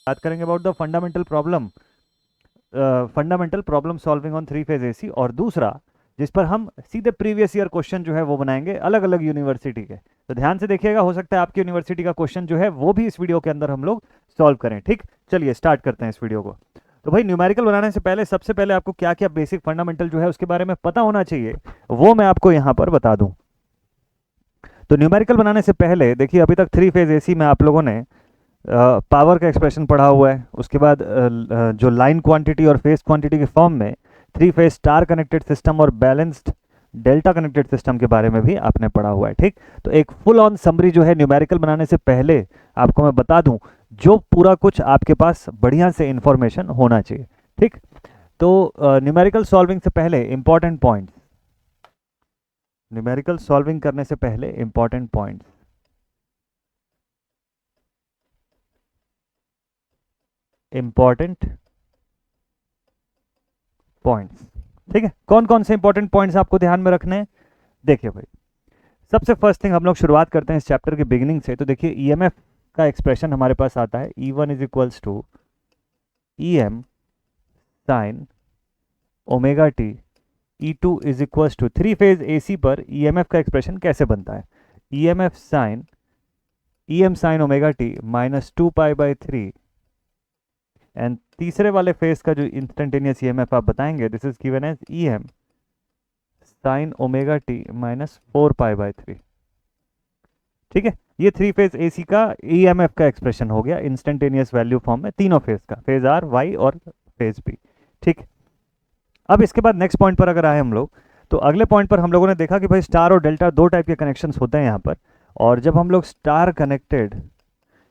बात करेंगे about the fundamental problem solving on three phase AC, और दूसरा जिस पर हम सीधे प्रीवियस ईयर क्वेश्चन जो है वो बनाएंगे अलग अलग यूनिवर्सिटी के। तो ध्यान से देखिएगा, हो सकता है आपकी यूनिवर्सिटी का क्वेश्चन जो है वो भी इस वीडियो के अंदर हम लोग सॉल्व करें। ठीक, चलिए स्टार्ट करते हैं इस वीडियो को। तो भाई न्यूमेरिकल बनाने से पहले सबसे पहले आपको क्या क्या बेसिक फंडामेंटल जो है उसके बारे में पता होना चाहिए, वो मैं आपको यहाँ पर बता दूं। तो न्यूमेरिकल बनाने से पहले देखिए, अभी तक थ्री फेज एसी में आप लोगों ने पावर का एक्सप्रेशन पढ़ा हुआ है, उसके बाद जो लाइन क्वांटिटी और फेज क्वांटिटी के फॉर्म में three phase star connected system और बैलेंस्ड डेल्टा कनेक्टेड सिस्टम के बारे में भी आपने पढ़ा हुआ है। ठीक, तो एक फुल ऑन समरी जो है न्यूमेरिकल बनाने से पहले आपको मैं बता दूं, जो पूरा कुछ आपके पास बढ़िया से इंफॉर्मेशन होना चाहिए। ठीक, तो न्यूमेरिकल सॉल्विंग से पहले इंपॉर्टेंट पॉइंट्स, न्यूमेरिकल सॉल्विंग करने से पहले इंपॉर्टेंट पॉइंट्स, इंपॉर्टेंट पॉइंट्स। ठीक है, कौन कौन से इंपॉर्टेंट पॉइंट्स आपको ध्यान में रखने हैं? देखिए भाई, सबसे फर्स्ट थिंग हम लोग शुरुआत करते हैं इस चैप्टर के बिगिनिंग से। तो देखिए ईएमएफ का एक्सप्रेशन हमारे पास आता है, E1 is equals to EM sine omega t, E2 is equals to, three phase AC पर ईएमएफ का एक्सप्रेशन कैसे बनता है? EMF sine EM sine omega t minus 2π/3, and तीसरे वाले फेज का जो इंस्टेंटेनियस ईएमएफ आप बताएंगे, this is given as EM sine omega t minus 4π/3। ठीक है, ये थ्री फेज एसी का ईएमएफ का एक्सप्रेशन हो गया इंस्टेंटेनियस वैल्यू फॉर्म में, तीनों फेज का, फेज आर, वाई और फेज बी। ठीक, अब इसके बाद नेक्स्ट पॉइंट पर अगर आए हम लोग, तो अगले पॉइंट पर हम लोगों ने देखा कि भाई स्टार और डेल्टा दो टाइप के कनेक्शंस होते हैं यहाँ पर। और जब हम लोग स्टार कनेक्टेड,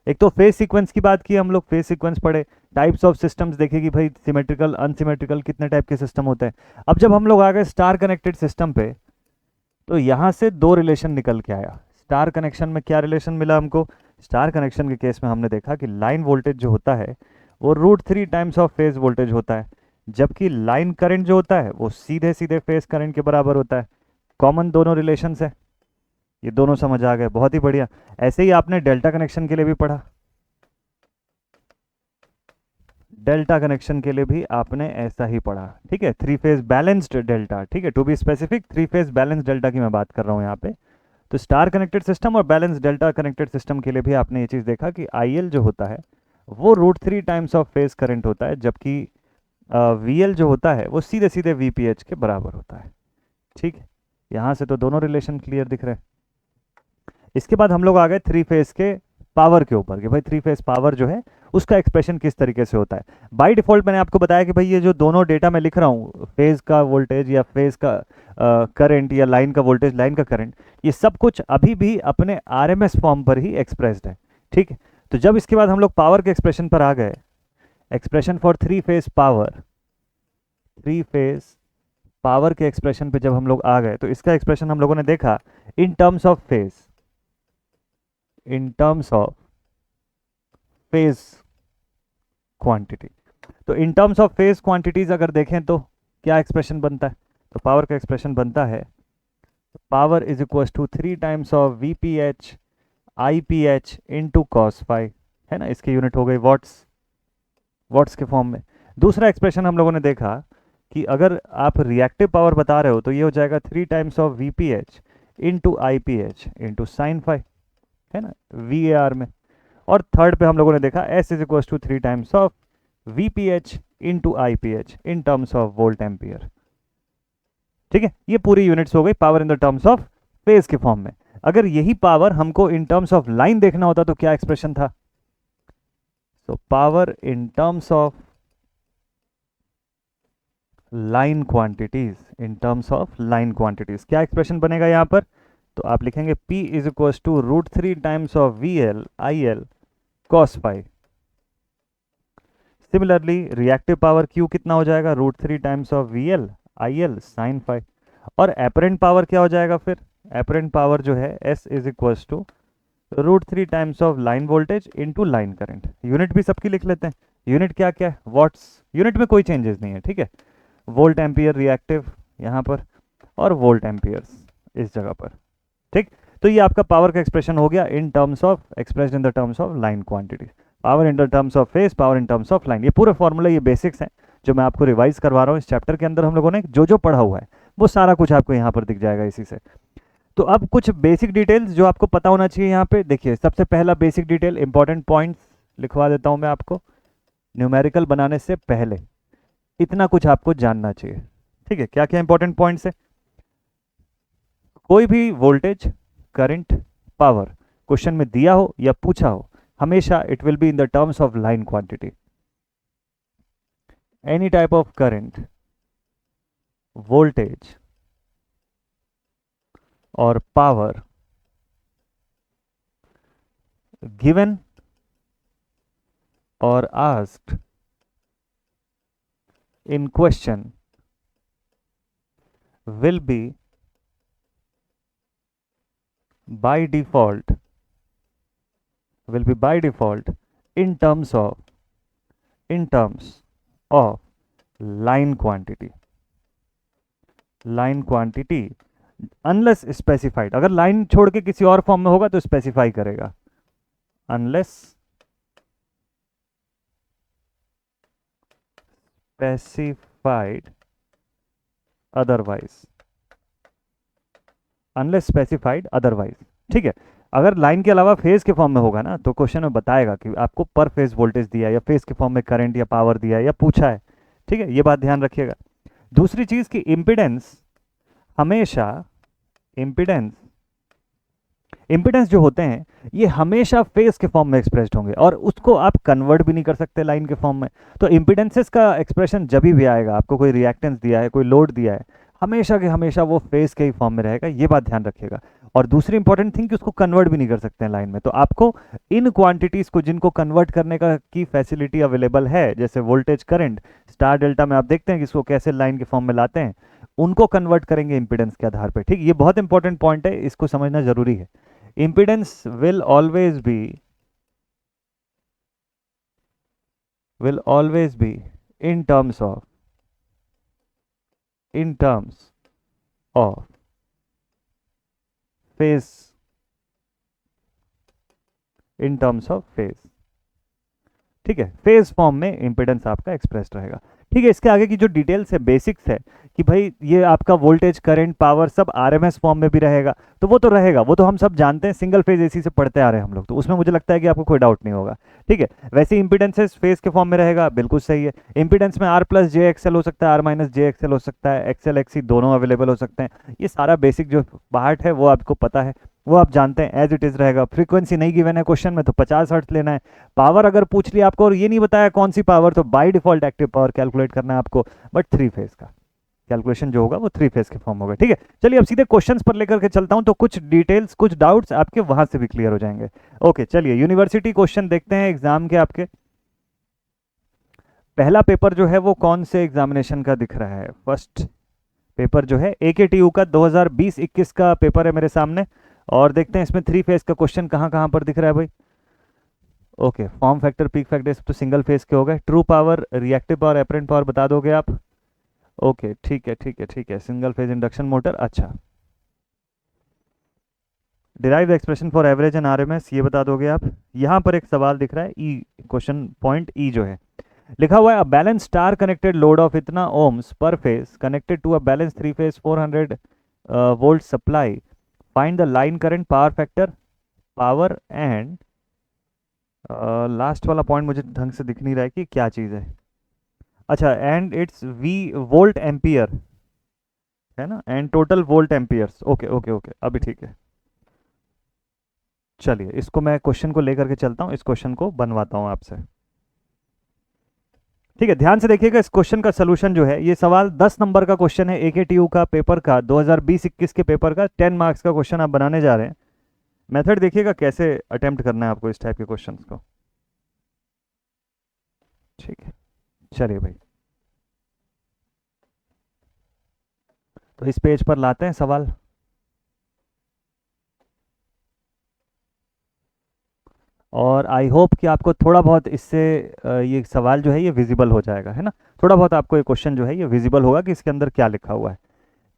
एक तो फेज सीक्वेंस की बात की, हम लोग फेज सीक्वेंस पढ़े, टाइप्स ऑफ सिस्टम्स देखे कि भाई सिमेट्रिकल अनसिमेट्रिकल कितने टाइप के सिस्टम होते हैं। अब जब हम लोग आ गए स्टार कनेक्टेड सिस्टम पे, तो यहाँ से दो रिलेशन निकल के आया। स्टार कनेक्शन में क्या रिलेशन मिला हमको? स्टार कनेक्शन के केस में हमने देखा कि लाइन वोल्टेज जो होता है वो √3 टाइम्स ऑफ फेज वोल्टेज होता है, जबकि लाइन करंट जो होता है वो सीधे सीधे फेज करंट के बराबर होता है। कॉमन दोनों रिलेशन है, ये दोनों समझ आ गए, बहुत ही बढ़िया। ऐसे ही आपने डेल्टा कनेक्शन के लिए भी पढ़ा, डेल्टा कनेक्शन के लिए भी आपने ऐसा ही पढ़ा। ठीक है, थ्री फेज बैलेंस्ड डेल्टा, ठीक है, to be specific three phase balanced delta की मैं बात कर रहा हूँ यहाँ पे। तो स्टार कनेक्टेड सिस्टम और बैलेंस डेल्टा कनेक्टेड सिस्टम के लिए भी आपने ये चीज़ देखा कि IL जो होता है वो √3 टाइम्स ऑफ फेज करंट होता है, जबकि VL जो होता है वो सीधे सीधे VPH के बराबर होता है। ठीक है, यहाँ से तो दोनों रिलेशन क्लियर दिख रहे हैं। इसके बाद हम लोग आ गए थ्री फेज के पावर के ऊपर कि भाई थ्री फेज पावर जो है उसका एक्सप्रेशन किस तरीके से होता है। बाय डिफॉल्ट मैंने आपको बताया कि भाई ये जो दोनों डेटा मैं लिख रहा हूँ, फेज का वोल्टेज या फेज का करंट या लाइन का वोल्टेज, लाइन का करंट, ये सब कुछ अभी भी अपने RMS फॉर्म पर ही एक्सप्रेस्ड है। ठीक है, तो जब इसके बाद हम लोग पावर के एक्सप्रेशन पर आ गए, expression for three phase power, three phase power के एक्सप्रेशन पे जब हम लोग आ गए, तो इसका एक्सप्रेशन हम लोगों ने देखा in terms of phase, in terms of phase quantity. तो in terms of phase quantities अगर देखें तो क्या एक्सप्रेशन बनता है? तो पावर का एक्सप्रेशन बनता है power is equal to 3 times of VPH IPH into cos phi, है ना, इसकी यूनिट हो गई वॉट्स, वॉट्स के फॉर्म में। दूसरा एक्सप्रेशन हम लोगों ने देखा कि अगर आप रिएक्टिव पावर बता रहे हो तो ये हो जाएगा 3 times of VPH into IPH into sine phi, है ना, VAR में। और थर्ड पे हम लोगों ने देखा S is equal to 3 times of VPH into IPH in terms of volt ampere. ठीक है, ये पूरी यूनिट्स हो गई power in the terms of phase के फॉर्म में। अगर यही पावर हमको इन टर्म्स ऑफ लाइन देखना होता तो क्या एक्सप्रेशन था? तो power in terms of line quantities, in terms of line quantities क्या एक्सप्रेशन बनेगा यहां पर? तो आप लिखेंगे P is equal to √3 times of VL IL cos phi. Similarly reactive power Q कितना हो जाएगा? √3 times of VL IL sin phi. और एपरेंट पावर क्या हो जाएगा फिर? एपरेंट पावर जो है S is equal to √3 times of line voltage into line current. Unit भी सबकी लिख लेते हैं, यूनिट क्या क्या है? वॉट्स, यूनिट में कोई चेंजेस नहीं है। ठीक है, वोल्ट एम्पियर रिएक्टिव यहाँ पर और वोल्ट एम्पियर्स इस जगह पर। ठीक, तो ये आपका पावर का एक्सप्रेशन हो गया इन terms of, expressed in the terms of line quantity. Power in terms of phase, power in terms of line. ये पूरे फॉर्मूला, ये बेसिक्स हैं जो मैं आपको रिवाइज करवा रहा हूँ इस चैप्टर के अंदर। हम लोगों ने जो जो पढ़ा हुआ है वो सारा कुछ आपको यहाँ पर दिख जाएगा इसी से। तो अब कुछ बेसिक डिटेल्स जो आपको पता होना चाहिए यहाँ पे। देखिए सबसे पहला बेसिक डिटेल, इंपॉर्टेंट पॉइंट्स लिखवा देता हूँ मैं आपको। न्यूमेरिकल बनाने से पहले इतना कुछ आपको जानना चाहिए, ठीक है। क्या क्या इंपॉर्टेंट पॉइंट्स है? कोई भी वोल्टेज, करंट, पावर क्वेश्चन में दिया हो या पूछा हो, हमेशा it will be in the terms of line quantity. Any type of current, voltage और पावर गिवन और asked in question will be by default in terms of line quantity unless specified। अगर लाइन छोड़ के किसी और form में होगा तो स्पेसिफाई करेगा, unless specified otherwise, ठीक है। अगर लाइन के अलावा फेज के फॉर्म में होगा ना तो क्वेश्चन में बताएगा कि आपको पर फेज वोल्टेज दिया है या फेज के फॉर्म में करंट या पावर दिया है या पूछा है, ठीक है। ये बात ध्यान रखिएगा। दूसरी चीज की इम्पीडेंस, हमेशा इम्पीडेंस जो होते हैं ये हमेशा फेज के फॉर्म में एक्सप्रेस्ड होंगे और उसको आप कन्वर्ट भी नहीं कर सकते लाइन के फॉर्म में। तो इम्पीडेंसेस का एक्सप्रेशन जब भी आएगा, आपको कोई रिएक्टेंस दिया है, कोई लोड दिया है, हमेशा के हमेशा वो फेज के ही फॉर्म में रहेगा, ये बात ध्यान रखिएगा। और दूसरी इंपॉर्टेंट थिंग कि उसको कन्वर्ट भी नहीं कर सकते हैं लाइन में। तो आपको इन क्वांटिटीज को जिनको कन्वर्ट करने का की फैसिलिटी अवेलेबल है, जैसे वोल्टेज, करंट, स्टार डेल्टा में आप देखते हैं कि इसको कैसे लाइन के फॉर्म में लाते हैं, उनको कन्वर्ट करेंगे इंपीडेंस के आधार पर, ठीक। ये बहुत इंपॉर्टेंट पॉइंट है, इसको समझना जरूरी है। impedance will always be in terms of phase, ठीक है। फेज फॉर्म में इंपेडेंस आपका एक्सप्रेस रहेगा, ठीक है। इसके आगे की जो डिटेल्स है, बेसिक्स है कि भाई ये आपका वोल्टेज, करंट, पावर सब आरएमएस फॉर्म में भी रहेगा, तो वो तो रहेगा, वो तो हम सब जानते हैं, सिंगल फेज एसी से पढ़ते आ रहे हैं हम लोग, तो उसमें मुझे लगता है कि आपको कोई डाउट नहीं होगा, ठीक है। वैसे इंपीडेंसेस फेज के फॉर्म में रहेगा, बिल्कुल सही है। इंपीडेंस में आर प्लस जे एक्सएल हो सकता है, आर माइनस जे एक्सएल हो सकता है, एक्सएल एक्सी दोनों अवेलेबल हो सकते हैं। ये सारा बेसिक जो पार्ट है वो आपको पता है, वो आप जानते हैं, एज इट इज रहेगा। फ्रीक्वेंसी नहीं गिवन है क्वेश्चन में तो 50 हर्ट्ज लेना है। पावर अगर पूछ लिया आपको और ये नहीं बताया कौन सी पावर, तो bye default active power calculate करना है आपको, बट 3 फेज का कैलकुलेशन जो होगा वो 3 फेज के फॉर्म होगा, ठीक है। चलिए अब सीधे क्वेश्चंस पर लेकर के चलता हूं, तो कुछ डिटेल्स, कुछ डाउट्स आपके वहां से भी क्लियर हो जाएंगे। ओके चलिए यूनिवर्सिटी क्वेश्चन देखते हैं एग्जाम के आपके। पहला पेपर जो है वो कौन से एग्जामिनेशन का दिख रहा है? फर्स्ट पेपर जो है AKTU का 2020-21 का पेपर है मेरे सामने, और देखते हैं इसमें 3 फेज का क्वेश्चन कहाँ कहाँ पर दिख रहा है भाई। Okay, form factor, peak factor तो सिंगल फेज के हो गए। True power, reactive power, apparent power बता दोगे आप? ओके ठीक है, सिंगल फेज इंडक्शन मोटर। अच्छा, derive expression for average and RMS ये बता दोगे आप? यहाँ पर एक सवाल दिख रहा है ई, क्वेश्चन पॉइंट ई जो है लिखा हुआ है, a balance star connected load of इतना ओम्स पर phase connected to a balance 3 phase 400 volt supply, find the line current, power factor, power and last वाला पॉइंट मुझे ढंग से दिख नहीं रहा है कि क्या चीज़ है। अच्छा, and it's V volt ampere है ना, and total volt amperes. Okay अभी ठीक है। चलिए इसको मैं क्वेश्चन को लेकर के चलता हूँ, इस क्वेश्चन को बनवाता हूँ आपसे, ठीक है। ध्यान से देखिएगा इस क्वेश्चन का सलूशन जो है, ये सवाल 10 नंबर का क्वेश्चन है AKTU का पेपर का, 2020-21 के पेपर का 10 मार्क्स का क्वेश्चन आप बनाने जा रहे हैं। मेथड देखिएगा कैसे अटेम्प्ट करना है आपको इस टाइप के क्वेश्चंस को, ठीक है। चलिए भाई, तो इस पेज पर लाते हैं सवाल। और आई होप कि आपको थोड़ा बहुत इससे ये सवाल जो है ये विजिबल हो जाएगा, है ना। थोड़ा बहुत आपको ये क्वेश्चन जो है ये विजिबल होगा कि इसके अंदर क्या लिखा हुआ है।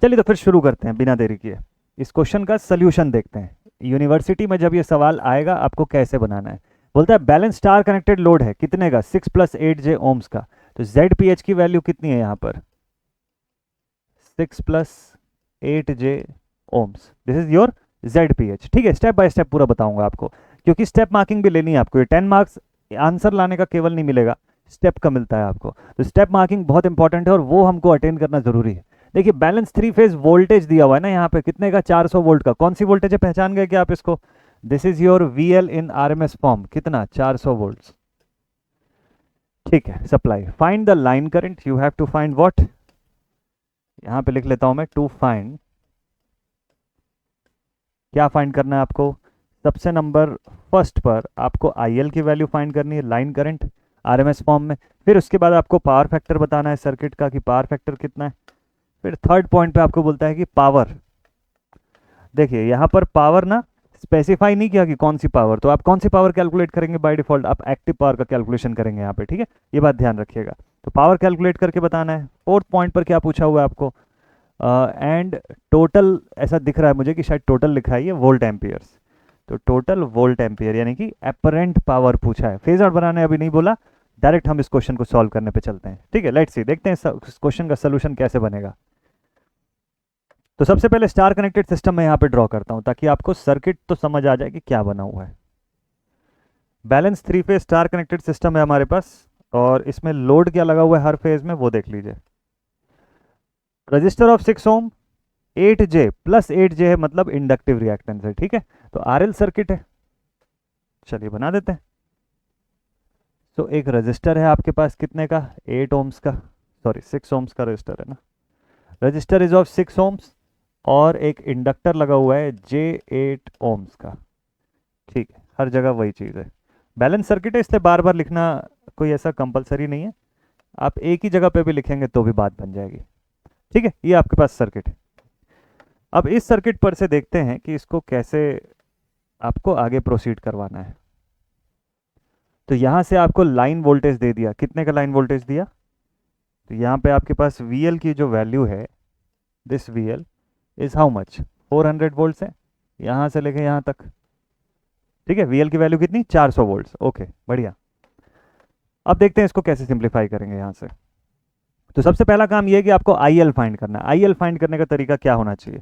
चलिए तो फिर शुरू करते हैं बिना देरी किए, इस क्वेश्चन का सल्यूशन देखते हैं। यूनिवर्सिटी में जब ये सवाल आएगा आपको कैसे बनाना है, बोलता है बैलेंस स्टार कनेक्टेड लोड है कितने का 6 + 8j ओम्स का। तो ZPH की वैल्यू कितनी है यहाँ पर 6 + 8j ohms. This is your ZPH। ठीक है, स्टेप बाय स्टेप पूरा बताऊंगा आपको, क्योंकि स्टेप मार्किंग भी लेनी है आपको। ये 10 मार्क्स आंसर लाने का केवल नहीं मिलेगा, स्टेप का मिलता है आपको। तो स्टेप मार्किंग बहुत इंपॉर्टेंट है और वो हमको अटेन करना जरूरी है। देखिए बैलेंस 3 फेज वोल्टेज दिया हुआ है ना यहाँ पे, कितने का 400 वोल्ट का। कौन सी वोल्टेज है पहचान गए क्या आप इसको? This is your VL in RMS form, कितना 400 वोल्ट। ठीक है, supply. Find the line current, you have to find what, यहां पे लिख लेता हूं मैं, टू फाइंड। क्या फाइंड करना है आपको? सबसे नंबर फर्स्ट पर आपको IL की वैल्यू फाइंड करनी है, लाइन करंट RMS फॉर्म में। फिर उसके बाद आपको पावर फैक्टर बताना है सर्किट का कि पावर फैक्टर कितना है। फिर थर्ड पॉइंट पे आपको बोलता है कि पावर। देखिए यहाँ पर पावर ना स्पेसिफाई नहीं किया कि कौन सी पावर, तो आप कौन सी पावर कैलकुलेट करेंगे? बाय डिफॉल्ट आप एक्टिव पावर का कैलकुलेशन करेंगे यहाँ पे। ठीक है, ये बात ध्यान रखिएगा। तो पावर कैलकुलेट करके बताना है। फोर्थ पॉइंट पर क्या पूछा हुआ है आपको? एंड टोटल, ऐसा दिख रहा है मुझे कि शायद टोटल लिखा है ये वोल्ट एम्पियर्स। तो टोटल वोल्ट एम्पियर यानी कि एपरेंट पावर पूछा है। फेज आउट बनाने अभी नहीं बोला, डायरेक्ट हम इस क्वेश्चन को सॉल्व करने पे चलते हैं। ठीक है, लेट्स सी, देखते हैं इस क्वेश्चन का सोल्यूशन कैसे बनेगा। तो सबसे पहले स्टार कनेक्टेड सिस्टम में यहाँ पे ड्रॉ करता हूँ ताकि आपको सर्किट तो समझ आ जाए कि क्या बना हुआ है। Balance 3 phase star connected system है हमारे पास, और इसमें लोड क्या लगा हुआ है हर फेज में वो देख लीजिए। Register of 6 Om, 8j + 8j है, मतलब इंडक्टिव रिएक्टेंस है। ठीक है, तो RL सर्किट है, चलिए बना देते हैं। तो एक रजिस्टर है आपके पास कितने का, 8 ओम्स का, सॉरी 6 ओम्स का रजिस्टर है ना। रजिस्टर इज ऑफ 6 ओम्स, और एक इंडक्टर लगा हुआ है J8 ओम्स का। ठीक है, हर जगह वही चीज़ है। बैलेंस सर्किट है, इसलिए बार बार लिखना कोई ऐसा कंपलसरी नहीं है, आप एक ही जगह पे भी लिखेंगे तो भी बात बन जाएगी। ठीक है, ये आपके पास सर्किट है। अब इस सर्किट पर से देखते हैं कि इसको कैसे आपको आगे प्रोसीड करवाना है। तो यहां से आपको लाइन वोल्टेज दे दिया, कितने का लाइन वोल्टेज दिया? तो यहाँ पे आपके पास VL की जो वैल्यू है, this VL is how much, 400 volt है, यहां से लेके यहां तक। ठीक है, VL की वैल्यू कितनी, 400 वोल्ट। ओके, बढ़िया। अब देखते हैं इसको कैसे सिंप्लीफाई करेंगे यहां से। तो सबसे पहला काम यह है कि आपको IL फाइंड करना है। IL फाइंड करने का तरीका क्या होना चाहिए?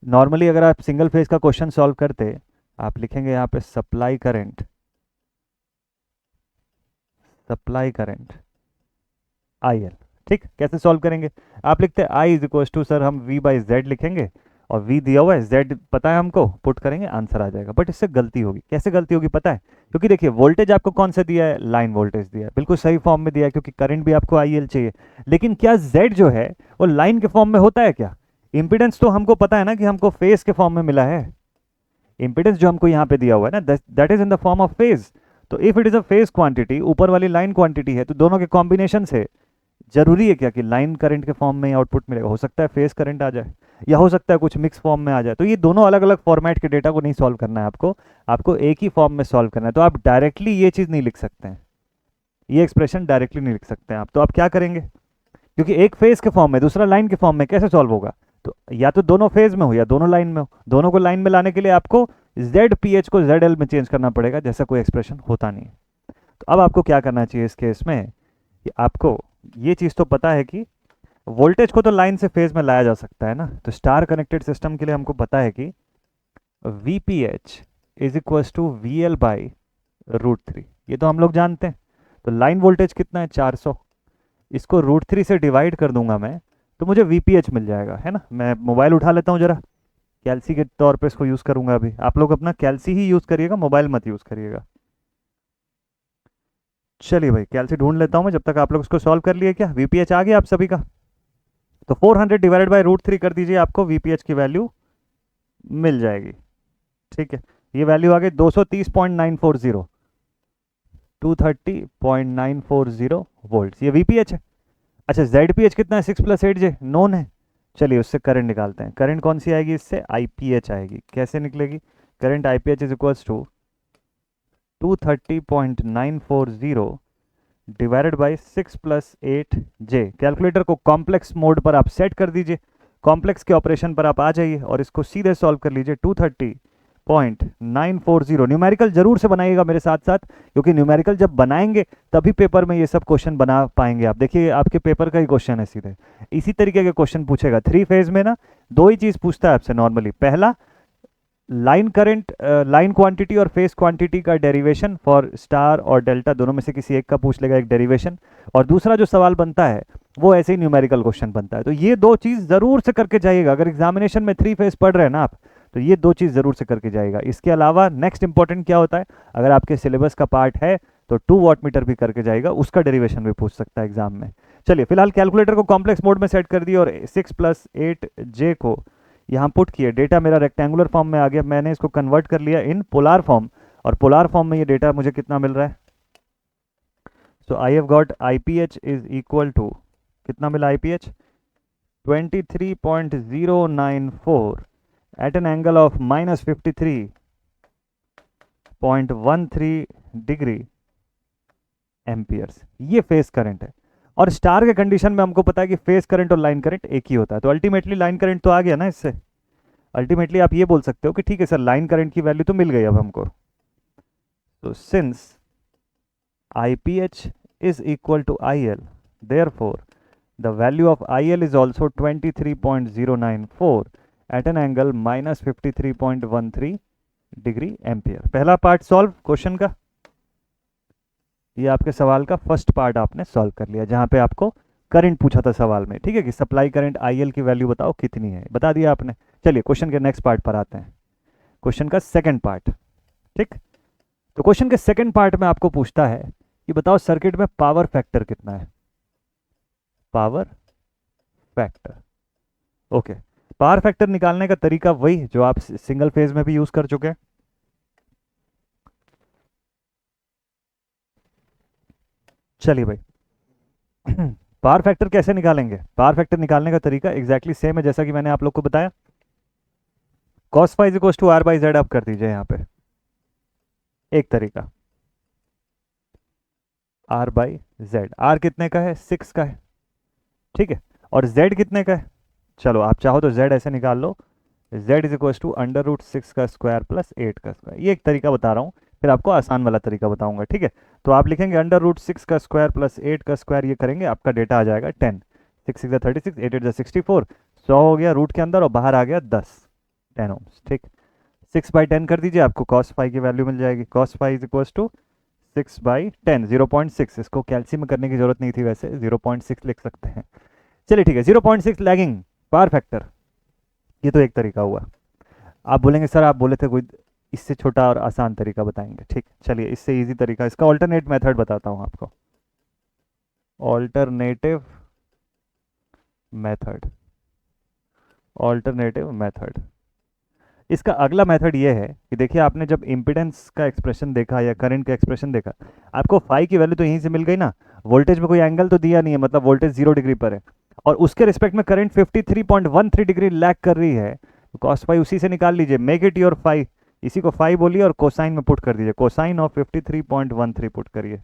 नॉर्मली अगर आप सिंगल फेज का क्वेश्चन सॉल्व करते, आप लिखेंगे यहाँ पे supply current, supply current IL। ठीक, कैसे सॉल्व करेंगे? आप लिखते हैं I is equal to, sir हम V/Z लिखेंगे, और V दिया हुआ है, Z पता है हमको, पुट करेंगे आंसर आ जाएगा। बट इससे गलती होगी। कैसे गलती होगी पता है? क्योंकि देखिए वोल्टेज आपको कौन सा दिया है, लाइन वोल्टेज दिया है, बिल्कुल सही फॉर्म में दिया है, क्योंकि करंट भी आपको IL चाहिए। लेकिन क्या Z जो है वो लाइन के फॉर्म में होता है क्या? इंपिडेंस तो हमको पता है ना कि हमको फेज के फॉर्म में मिला है। इंपिडेंस जो हमको यहाँ पे दिया हुआ है ना, that is in the form of phase. तो if it is a phase quantity, ऊपर वाली लाइन क्वांटिटी है, तो दोनों के कॉम्बिनेशन से जरूरी है क्या कि लाइन करंट के फॉर्म में ही आउटपुट मिलेगा? हो सकता है फेज करंट आ जाए, या हो सकता है कुछ मिक्स फॉर्म में आ जाए। तो ये दोनों अलग अलग फॉर्मेट के डेटा को नहीं सॉल्व करना है आपको, आपको एक ही फॉर्म में सॉल्व करना है। तो आप डायरेक्टली ये चीज़ नहीं लिख सकते हैं, ये एक्सप्रेशन डायरेक्टली नहीं लिख सकते हैं आप। तो आप क्या करेंगे, क्योंकि एक फेज के फॉर्म में दूसरा लाइन के फॉर्म में कैसे सॉल्व होगा? तो या तो दोनों फेज में हो या दोनों लाइन में हो। दोनों को लाइन में लाने के लिए आपको ZPH को ZL में चेंज करना पड़ेगा, जैसा कोई एक्सप्रेशन होता नहीं है। तो अब आपको क्या करना चाहिए इस केस में, कि आपको ये चीज़ तो पता है कि वोल्टेज को तो लाइन से फेज में लाया जा सकता है ना। तो स्टार कनेक्टेड सिस्टम के लिए हमको पता है कि VPH is equal to VL/√3, ये तो हम लोग जानते हैं। तो लाइन वोल्टेज कितना है, 400, इसको √3 से डिवाइड कर दूंगा मैं, तो मुझे VPH मिल जाएगा, है ना। मैं मोबाइल उठा लेता हूँ जरा, कैल्सी के तौर पे इसको यूज़ करूंगा अभी। आप लोग अपना कैल्सी ही यूज़ करिएगा, मोबाइल मत यूज़ करिएगा। चलिए भाई, कैल्सी ढूंढ लेता हूँ मैं, जब तक आप लोग इसको सॉल्व कर लिए। क्या VPH आ गया आप सभी का? तो 400 डिवाइडेड बाय √3 कर दीजिए, आपको VPH की वैल्यू मिल जाएगी। ठीक है, ये वैल्यू आ गई 230.940, 230.940 वोल्ट, ये VPH है। अच्छा, ZPH कितना है, 6 + 8j नोन है। चलिए उससे करंट निकालते हैं। करंट कौन सी आएगी इससे, IPH आएगी। कैसे निकलेगी करंट? IPH is equals to 230.940 divided by 6 + 8j। Calculator को कॉम्प्लेक्स मोड पर आप सेट कर दीजिए, कॉम्प्लेक्स के ऑपरेशन पर आप आ जाइए और इसको सीधे सॉल्व कर लीजिए। 0.940। न्यूमेरिकल जरूर से बनाइएगा मेरे साथ साथ, क्योंकि न्यूमेरिकल जब बनाएंगे तभी पेपर में ये सब क्वेश्चन बना पाएंगे आप। देखिए आपके पेपर का ही क्वेश्चन है, सीधे इसी तरीके के क्वेश्चन पूछेगा। 3 फेज में ना 2 ही चीज पूछता है आपसे नॉर्मली। पहला, लाइन करंट, लाइन क्वांटिटी और फेस क्वांटिटी का डेरिवेशन फॉर स्टार और डेल्टा, दोनों में से किसी एक का पूछ लेगा, एक डेरिवेशन। और दूसरा जो सवाल बनता है वो ऐसे ही न्यूमेरिकल क्वेश्चन बनता है। तो ये 2 चीज जरूर से करके जाइएगा। अगर एग्जामिनेशन में 3 फेज पढ़ रहे हैं ना आप, तो ये 2 चीज जरूर से करके जाइएगा। इसके अलावा नेक्स्ट इंपॉर्टेंट क्या होता है, अगर आपके सिलेबस का पार्ट है तो 2 वाट मीटर भी करके जाएगा, उसका डेरिवेशन भी पूछ सकता है एग्जाम में। चलिए फिलहाल कैलकुलेटर को कॉम्प्लेक्स मोड में सेट कर दिया और 6+8j को यहाँ पुट किए। डेटा मेरा रेक्टेंगुलर फॉर्म में आ गया, मैंने इसको कन्वर्ट कर लिया इन पोलार फॉर्म, और पोलार फॉर्म में ये डेटा मुझे कितना मिल रहा है। So I have got IPH is equal to, कितना मिला IPH, 23.094 at an angle of -53.13 degree amperes. ये फेस करंट है। और स्टार के कंडीशन में हमको पता है कि फेस करंट और लाइन करंट एक ही होता है, तो अल्टीमेटली लाइन करंट तो आ गया ना इससे। अल्टीमेटली आप ये बोल सकते हो कि ठीक है सर, लाइन करंट की वैल्यू तो मिल गई अब हमको। तो since IPH is equal to IL, therefore the value of IL is also 23.094 at an angle -53.13 degree ampere. पहला पार्ट सॉल्व क्वेश्चन का, ये आपके सवाल का फर्स्ट पार्ट आपने सॉल्व कर लिया, जहां पे आपको करंट पूछा था सवाल में, ठीक है, कि सप्लाई करंट IL की वैल्यू बताओ कितनी है, बता दिया आपने। चलिए क्वेश्चन के नेक्स्ट पार्ट पर आते हैं, क्वेश्चन का सेकंड पार्ट। ठीक, तो क्वेश्चन के सेकंड पार्ट में आपको पूछता है कि बताओ सर्किट में पावर फैक्टर कितना है। Power factor, okay. Power factor निकालने का तरीका वही जो आप सिंगल फेज में भी यूज कर चुके हैं। चलिए भाई, पावर फैक्टर कैसे निकालेंगे। पावर फैक्टर निकालने का तरीका एग्जैक्टली सेम है जैसा कि मैंने आप लोग को बताया। cos phi equals to R/Z आप कर दीजिए यहाँ पे, एक तरीका R/Z। R कितने का है, 6 का है, ठीक है। और Z कितने का है, चलो आप चाहो तो Z ऐसे निकाल लो, Z इक्वल्स टू √6 का स्क्वायर प्लस 8 का स्क्वायर। ये एक तरीका बता रहा हूँ, फिर आपको आसान वाला तरीका बताऊंगा, ठीक है। तो आप लिखेंगे √6 का स्क्वायर प्लस 8 का स्क्वायर, ये करेंगे आपका डेटा आ जाएगा 10। 6 6 36, 8 8 64, 100 हो गया रूट के अंदर और बाहर आ गया 10, 10 ओम्स, ठीक। 6/10 कर दीजिए, आपको cos phi की वैल्यू मिल जाएगी। cos phi is equals to 6/10, 0.6। इसको कैल्सी में करने की जरूरत नहीं थी, वैसे 0.6 लिख सकते हैं। चलिए ठीक है, 0.6 लैगिंग पावर फैक्टर, ये तो एक तरीका हुआ। आप बोलेंगे सर आप बोले थे कोई इससे छोटा और आसान तरीका बताएंगे, ठीक। चलिए इससे इजी तरीका, इसका ऑल्टरनेट मेथड बताता हूँ आपको। Alternative method, alternative method. इसका अगला मेथड ये है कि देखिए आपने जब इम्पिडेंस का एक्सप्रेशन देखा या करंट का एक्सप्रेशन देखा, आपको फाई की वैल्यू तो यहीं से मिल गई ना। वोल्टेज में कोई एंगल तो दिया नहीं है, मतलब वोल्टेज 0 डिग्री पर है, और उसके रिस्पेक्ट में करंट 53.13 डिग्री लैग कर रही है। तो कॉस फाई उसी से निकाल लीजिए, मेक इट योर फाई, इसी को फाई बोलिए और कोसाइन में पुट कर दीजिए, कोसाइन ऑफ 53.13 पुट करिए।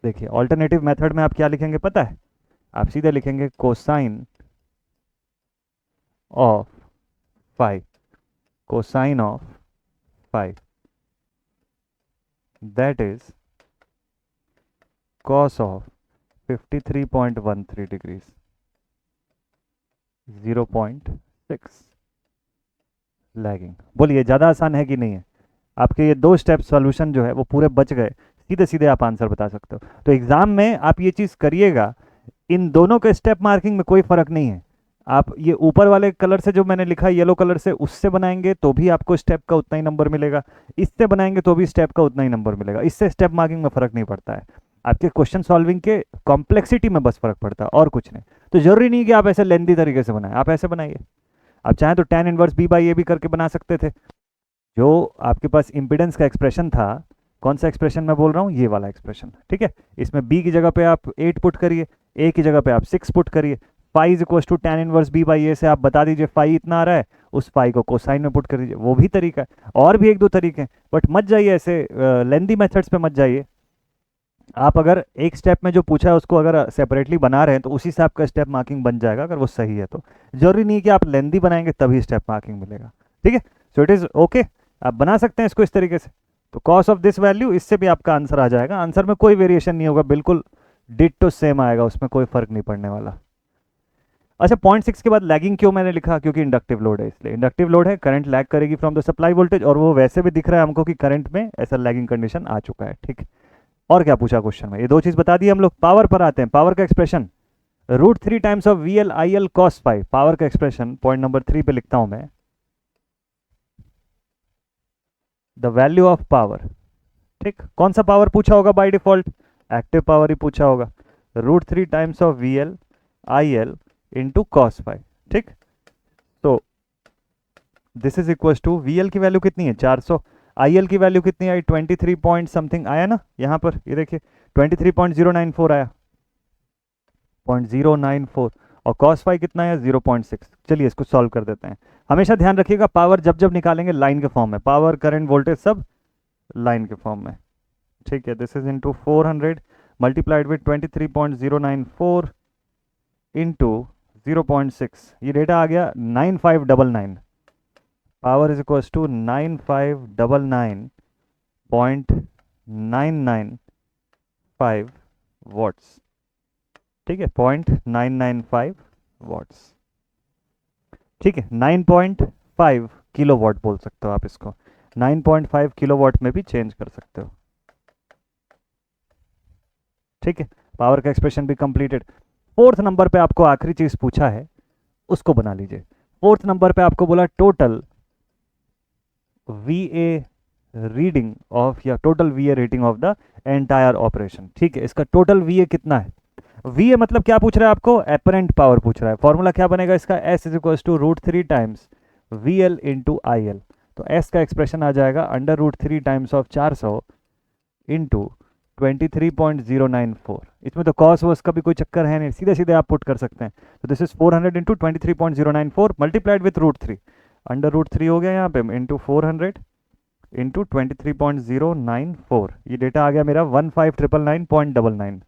देखिए ऑल्टरनेटिव मेथड में आप क्या लिखेंगे पता है, आप सीधे लिखेंगे cosine of phi, cosine of phi, that is cos of 53.13 degrees, 0.6 lagging. बोलिए ज़्यादा आसान है कि नहीं है। आपके ये 2 स्टेप सॉल्यूशन जो है वो पूरे बच गए, सीधे सीधे आप आंसर बता सकते हो। तो एग्जाम में आप ये चीज़ करिएगा, इन दोनों के स्टेप मार्किंग में कोई फर्क नहीं है। आप ये ऊपर वाले कलर से जो मैंने लिखा येलो कलर से, उससे बनाएंगे तो भी आपको स्टेप का उतना ही नंबर मिलेगा, इससे बनाएंगे तो भी स्टेप का उतना ही नंबर मिलेगा। इससे स्टेप मार्किंग में फर्क नहीं पड़ता है, आपके क्वेश्चन सॉल्विंग के कॉम्प्लेक्सिटी में बस फर्क पड़ता है और कुछ नहीं। तो जरूरी नहीं कि आप ऐसे लेंदी तरीके से बनाएं, आप ऐसे बनाइए। आप चाहें तो tan इनवर्स b/a भी करके बना सकते थे। जो आपके पास इम्पिडेंस का एक्सप्रेशन था, कौन सा एक्सप्रेशन मैं बोल रहा हूँ, ये वाला एक्सप्रेशन, ठीक है। इसमें b की जगह पे आप 8 पुट करिए, a की जगह पे आप 6 पुट करिए। Phi is equal to tan inverse b/a से आप बता दीजिए फाई इतना आ रहा है, उस फाई को कोसाइन में पुट कर दीजिए, वो भी तरीका है। और भी 1-2 तरीके हैं, बट मत जाइए ऐसे लेंदी मेथड्स पे मत जाइए। आप अगर एक स्टेप में जो पूछा है उसको अगर सेपरेटली बना रहे हैं तो उसी से आपका स्टेप मार्किंग बन जाएगा, अगर वो सही है तो। जरूरी नहीं कि आप लेंदी बनाएंगे तभी स्टेप मार्किंग मिलेगा, ठीक है। सो इट इज ओके, आप बना सकते हैं इसको इस तरीके से। तो कॉस ऑफ दिस वैल्यू, इससे भी आपका आंसर आ जाएगा। आंसर में कोई वेरिएशन नहीं होगा, बिल्कुल डिट्टो सेम आएगा, उसमें कोई फर्क नहीं पड़ने वाला। अच्छा, 0.6 के बाद लैगिंग क्यों मैंने लिखा, क्योंकि इंडक्टिव लोड है, इसलिए इंडक्टिव लोड है, करंट लैग करेगी फ्रॉम द सप्लाई वोल्टेज, और वो वैसे भी दिख रहा है हमको कि करंट में ऐसा लैगिंग कंडीशन आ चुका है। ठीक, और क्या पूछा क्वेश्चन में, ये दो चीज बता दी हम लोग। पावर पर आते हैं, पावर का expression √3 times of VL IL cos phi, power का एक्सप्रेशन पॉइंट नंबर 3 पे लिखता हूं मैं, द वैल्यू ऑफ पावर। ठीक, कौन सा पावर पूछा होगा बाय डिफॉल्ट, एक्टिव पावर ही पूछा होगा, √3 times of VL IL into cos phi। ठीक, तो this is equal to, VL की वैल्यू कितनी है 400, IL की वैल्यू कितनी आई 23 पॉइंट समथिंग आया ना, यहाँ पर ये देखिए 23.094 आया, 0.094, और cos phi कितना है 0.6। चलिए इसको सॉल्व कर देते हैं। हमेशा ध्यान रखिएगा पावर जब जब निकालेंगे लाइन के फॉर्म में, पावर करंट वोल्टेज सब लाइन के फॉर्म में। ठीक है, this is into 400 multiplied with 23.094 into 0.6, ये डेटा आ गया 9599। Power is equal to 9599.995 watts. ठीक है, 0.995 वॉट्स। ठीक है, 9.5 किलोवाट बोल सकते हो आप इसको, 9.5 किलोवाट में भी चेंज कर सकते हो। ठीक है, पावर का एक्सप्रेशन भी कंप्लीटेड। फोर्थ नंबर पे आपको आखिरी चीज पूछा है, उसको बना लीजिए। फोर्थ नंबर पे आपको बोला टोटल VA रीडिंग ऑफ, या total VA rating of the entire operation. ठीक है, इसका टोटल VA कितना है, VA मतलब क्या पूछ रहा है आपको, एपरेंट पावर पूछ रहा है। फॉर्मूला क्या बनेगा इसका, S इज इक्वल टू √3 टाइम्स VL इंटू IL। तो S का एक्सप्रेशन आ जाएगा √3 टाइम्स ऑफ 400 इंटू 23.094। इसमें तो कॉस वॉस का भी कोई चक्कर है नहीं, सीधे सीधे आप पुट कर सकते हैं। तो this is 400 into 23.094 multiplied with √3, √3 हो गया यहाँ पे, इंटू 400 इंटू 23.094, ये डेटा आ गया मेरा 1599.99।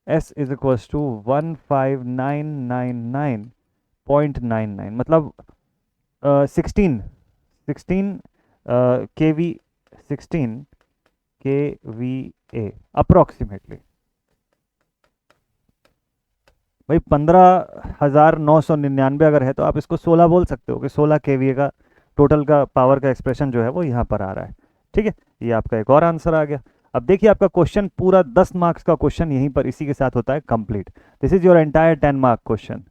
S इज इक्वल टू 15999.99, मतलब 16 kVA अप्रोक्सीमेटली। भाई 15,999 अगर है तो आप इसको 16 बोल सकते हो कि 16 kVA का टोटल का पावर का एक्सप्रेशन जो है वो यहाँ पर आ रहा है। ठीक है, ये आपका एक और आंसर आ गया। अब देखिए आपका क्वेश्चन पूरा 10 मार्क्स का क्वेश्चन यहीं पर इसी के साथ होता है complete. This is your entire 10 mark question.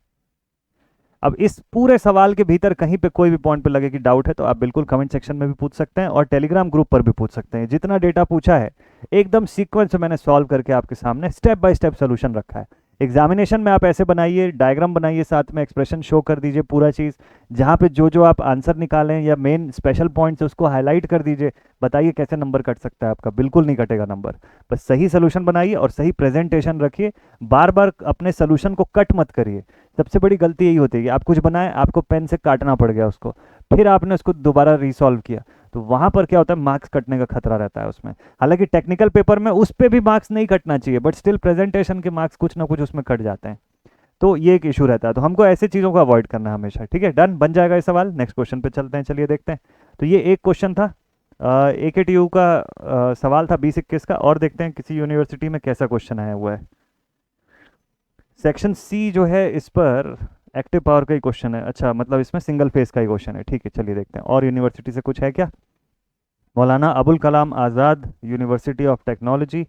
अब इस पूरे सवाल के भीतर कहीं पे कोई भी पॉइंट पे लगे कि डाउट है तो आप बिल्कुल कमेंट सेक्शन में भी पूछ सकते हैं और टेलीग्राम ग्रुप पर भी पूछ सकते हैं। जितना डेटा पूछा है एकदम सीक्वेंस में मैंने सॉल्व करके आपके सामने स्टेप बाय स्टेप सोल्यूशन रखा है। एग्जामिनेशन में आप ऐसे बनाइए, डायग्राम बनाइए, साथ में एक्सप्रेशन शो कर दीजिए पूरा चीज़, जहाँ पे जो जो आप आंसर निकालें या मेन स्पेशल पॉइंट्स उसको हाईलाइट कर दीजिए, बताइए कैसे नंबर कट सकता है आपका। बिल्कुल नहीं कटेगा नंबर, बस सही सोल्यूशन बनाइए और सही प्रेजेंटेशन रखिए। बार बार अपने सोल्यूशन को कट मत करिए। सबसे बड़ी गलती यही होती है कि आप कुछ बनाएं, आपको पेन से काटना पड़ गया उसको, फिर आपने उसको दोबारा रिसॉल्व किया, तो वहां पर क्या होता है, मार्क्स कटने का खतरा रहता है उसमें। हालांकि टेक्निकल पेपर में उस पर भी मार्क्स नहीं कटना चाहिए, बट स्टिल प्रेजेंटेशन के मार्क्स कुछ ना कुछ उसमें कट जाते हैं, तो ये एक इशू रहता है। तो हमको ऐसे चीज़ों को अवॉइड करना है हमेशा। ठीक है, डन, बन जाएगा ये सवाल। नेक्स्ट क्वेश्चन पे चलते हैं, चलिए देखते हैं। तो ये एक क्वेश्चन था AKTU का सवाल था 20-21 का, और देखते हैं किसी यूनिवर्सिटी में कैसा क्वेश्चन आया हुआ है। सेक्शन C जो है इस पर एक्टिव पावर का ही क्वेश्चन है। अच्छा, मतलब इसमें सिंगल फेज का ही क्वेश्चन है। ठीक है, चलिए देखते हैं और यूनिवर्सिटी से कुछ है क्या। Maulana Abul Kalam Azad university of technology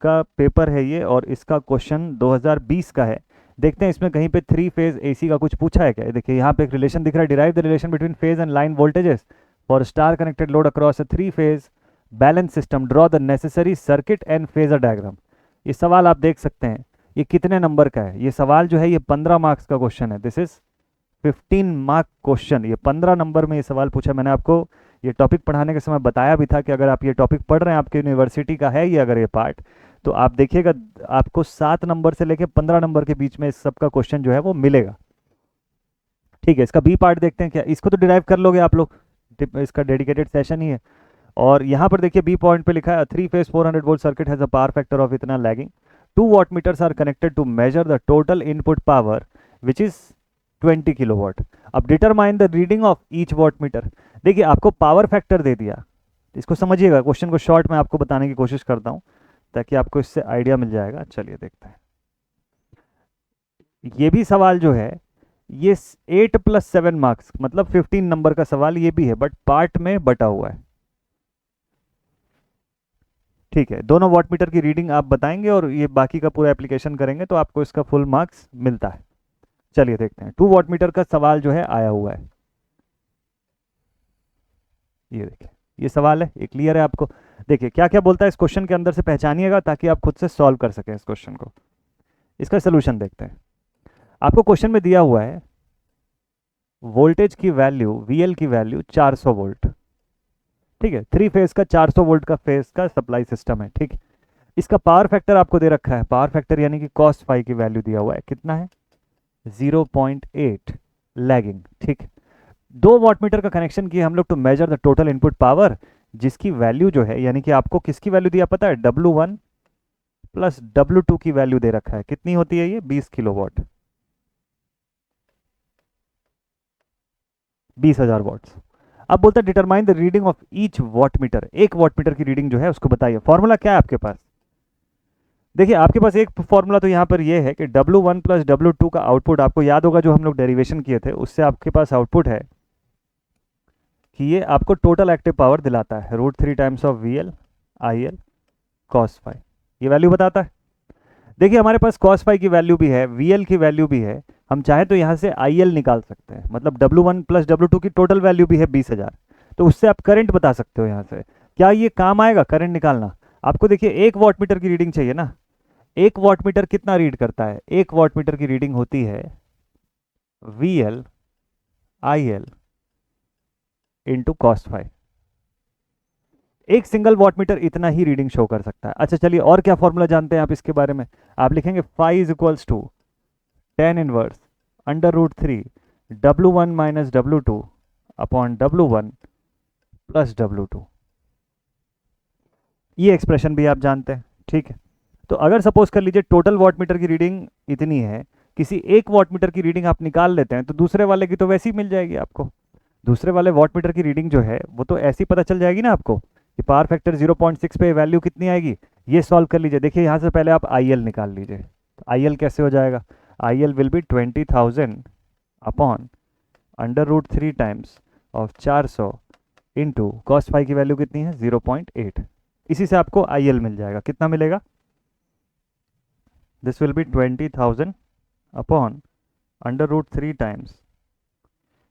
का पेपर है ये, और इसका क्वेश्चन 2020 का है। देखते हैं इसमें कहीं पे 3 फेज AC का कुछ पूछा है क्या। देखिए यहाँ पे एक रिलेशन दिख रहा है, derive the relation between phase and line voltages for star connected load across a 3 phase balance system, draw the necessary circuit and phasor diagram. ये सवाल आप देख सकते हैं, ये कितने नंबर का है। ये सवाल जो है ये 15 मार्क्स का क्वेश्चन है। This is 15 mark question. ये 15 नंबर में ये सवाल पूछा। मैंने आपको ये टॉपिक पढ़ाने के समय बताया भी था कि अगर आप ये टॉपिक पढ़ रहे हैं, आपके यूनिवर्सिटी का है ये अगर ये पार्ट, तो आप देखिएगा आपको 7 नंबर से लेके 15 नंबर के बीच में इस सब का क्वेश्चन जो है वो मिलेगा। ठीक है, इसका बी पार्ट देखते हैं क्या। इसको तो डिराइव कर लोगे आप लोग, इसका डेडिकेटेड सेशन ही है। और यहाँ पर देखिए बी पॉइंट पे लिखा है 3 phase 400 volt circuit has a power factor of इतना lagging, 2 watt meters are connected to measure the total input power which is 20 kilowatt. अब determine the reading of each watt meter. देखिए आपको power factor दे दिया, इसको समझिएगा, question को short में आपको बताने की कोशिश करता हूँ ताकि आपको इससे आइडिया मिल जाएगा। चलिए देखते हैं। ये भी सवाल जो है ये 8+7 मार्क्स मतलब 15 नंबर का सवाल ये भी है, बट पार्ट में बटा हुआ है। ठीक है, दोनों वॉट मीटर की रीडिंग आप बताएंगे और ये बाकी का पूरा एप्लीकेशन करेंगे तो आपको इसका फुल मार्क्स मिलता है। चलिए देखते हैं। 2 वॉट मीटर का सवाल जो है आया हुआ है, ये देखिए ये सवाल है, ये क्लियर है आपको। देखिए क्या क्या बोलता है इस क्वेश्चन के अंदर से पहचानिएगा ताकि आप खुद से सॉल्व कर सकें इस क्वेश्चन को। इसका सोल्यूशन देखते हैं। आपको क्वेश्चन में दिया हुआ है वोल्टेज की वैल्यू VL की वैल्यू 400 वोल्ट। ठीक है, 3 फेज का 400 वोल्ट का फेज का सप्लाई सिस्टम है। ठीक, इसका पावर फैक्टर आपको दे रखा है, पावर फैक्टर यानी कि cos फाई की वैल्यू दिया हुआ है, कितना है 0.8 लैगिंग। ठीक, 2 वॉट मीटर का कनेक्शन किया हम लोग to measure the total input power, जिसकी वैल्यू जो है यानी कि आपको किसकी वैल्यू दिया पता है, W1 प्लस W2 की वैल्यू दे रखा है। कितनी होती है ये 20 किलोवाट, 20,000 वॉट्स। अब बोलता है determine the reading of each watt metre, एक वॉट मीटर की रीडिंग जो है उसको बताइए। फॉर्मूला क्या है आपके पास, देखिए आपके पास एक फॉर्मूला तो यहाँ पर ये है कि W1 प्लस W2 का आउटपुट, आपको याद होगा जो हम लोग डेरिवेशन किए थे उससे आपके पास आउटपुट है कि ये आपको टोटल एक्टिव पावर दिलाता है √3 times of VL IL cos phi, ये वैल्यू बताता है। देखिए हमारे पास cos फाई की वैल्यू भी है, VL की वैल्यू भी है, हम चाहे तो यहाँ से IL निकाल सकते हैं, मतलब W1 प्लस W2 की टोटल वैल्यू भी है 20,000, तो उससे आप करंट बता सकते हो यहाँ से। क्या ये काम आएगा करंट निकालना? आपको देखिए 1 वॉट मीटर की रीडिंग चाहिए ना, 1 वॉट मीटर कितना रीड करता है, 1 वॉट मीटर की रीडिंग होती है VL IL into cos phi. एक सिंगल वॉट मीटर इतना ही रीडिंग शो कर सकता है। अच्छा चलिए और क्या फॉर्मूला जानते हैं आप इसके बारे में, आप लिखेंगे phi is equals to tan inverse √3 W1 minus W2 upon W1 plus W2। ये एक्सप्रेशन भी आप जानते हैं। ठीक है, तो अगर सपोज कर लीजिए टोटल वॉट मीटर की रीडिंग इतनी है, किसी एक वॉट मीटर की रीडिंग आप निकाल लेते हैं तो दूसरे वाले की तो वैसी ही मिल जाएगी आपको। दूसरे वाले वॉट मीटर की रीडिंग जो है वो तो ऐसी पता चल जाएगी ना आपको कि पावर फैक्टर 0.6 पे वैल्यू कितनी आएगी। ये सॉल्व कर लीजिए। देखिए यहाँ से पहले आप IL निकाल लीजिए, तो IL कैसे हो जाएगा, IL will be 20,000 upon √3 times of 400 into cos phi की वैल्यू कितनी है 0.8। इसी से आपको IL मिल जाएगा, कितना मिलेगा, this will be 20,000 upon √3 times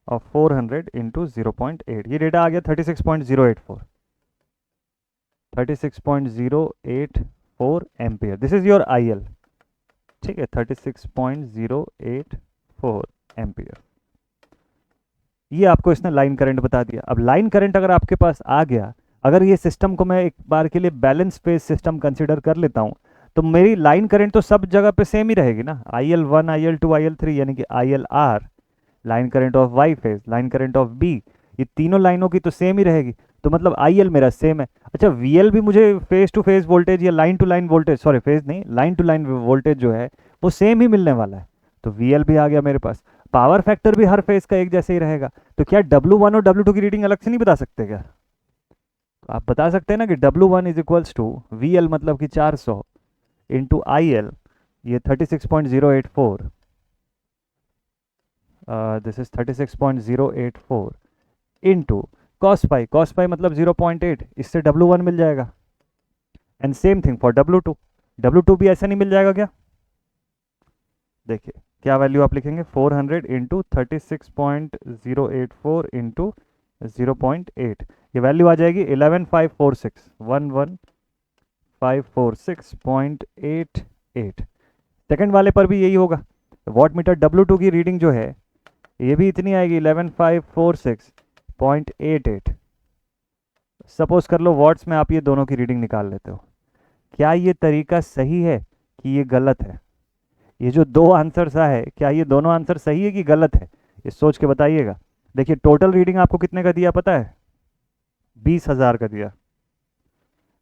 of 400 into 0.8। ये डेटा आ गया 36.084 ampere. This is your IL। ठीक है, 36.084 एम्पियर। ये आपको इसने लाइन करंट बता दिया। अब लाइन करंट अगर आपके पास आ गया, अगर ये सिस्टम को मैं एक बार के लिए बैलेंस फेज सिस्टम कंसिडर कर लेता हूं, तो मेरी लाइन करंट तो सब जगह पे सेम ही रहेगी ना, IL1 IL2 IL3 यानी कि ILR, line current of Y phase, line current of B, ये तीनों लाइनों की तो सेम ही रहेगी, तो मतलब IL मेरा सेम है। अच्छा VL भी मुझे फेज टू फेज वोल्टेज या line to line voltage, sorry phase नहीं, लाइन टू लाइन वोल्टेज जो है वो सेम ही मिलने वाला है, तो VL भी आ गया मेरे पास। पावर फैक्टर भी हर फेज का एक जैसे ही रहेगा, तो क्या W1 और W2 की रीडिंग अलग से नहीं बता सकते क्या? तो आप बता सकते हैं ना कि W1 is equals to VL मतलब कि 400 इंटू IL, ये 36.084, this is 36.084 into cos phi मतलब 0.8, इससे W1 मिल जाएगा। And same thing for W2, W2 भी ऐसा नहीं मिल जाएगा क्या? देखिए क्या वैल्यू आप लिखेंगे, 400 इंटू 36.084 इंटू 0.8, ये वैल्यू आ जाएगी 11546, 11546.88। सेकेंड वाले पर भी यही होगा, वॉट मीटर W2 की रीडिंग जो है ये भी इतनी आएगी 11546.88। सपोज कर लो वॉट्स में आप ये दोनों की रीडिंग निकाल लेते हो, क्या ये तरीका सही है कि ये गलत है? ये जो दो आंसर्स है, क्या ये दोनों आंसर सही है कि गलत है, ये सोच के बताइएगा। देखिए टोटल रीडिंग आपको कितने का दिया पता है, 20,000 का दिया।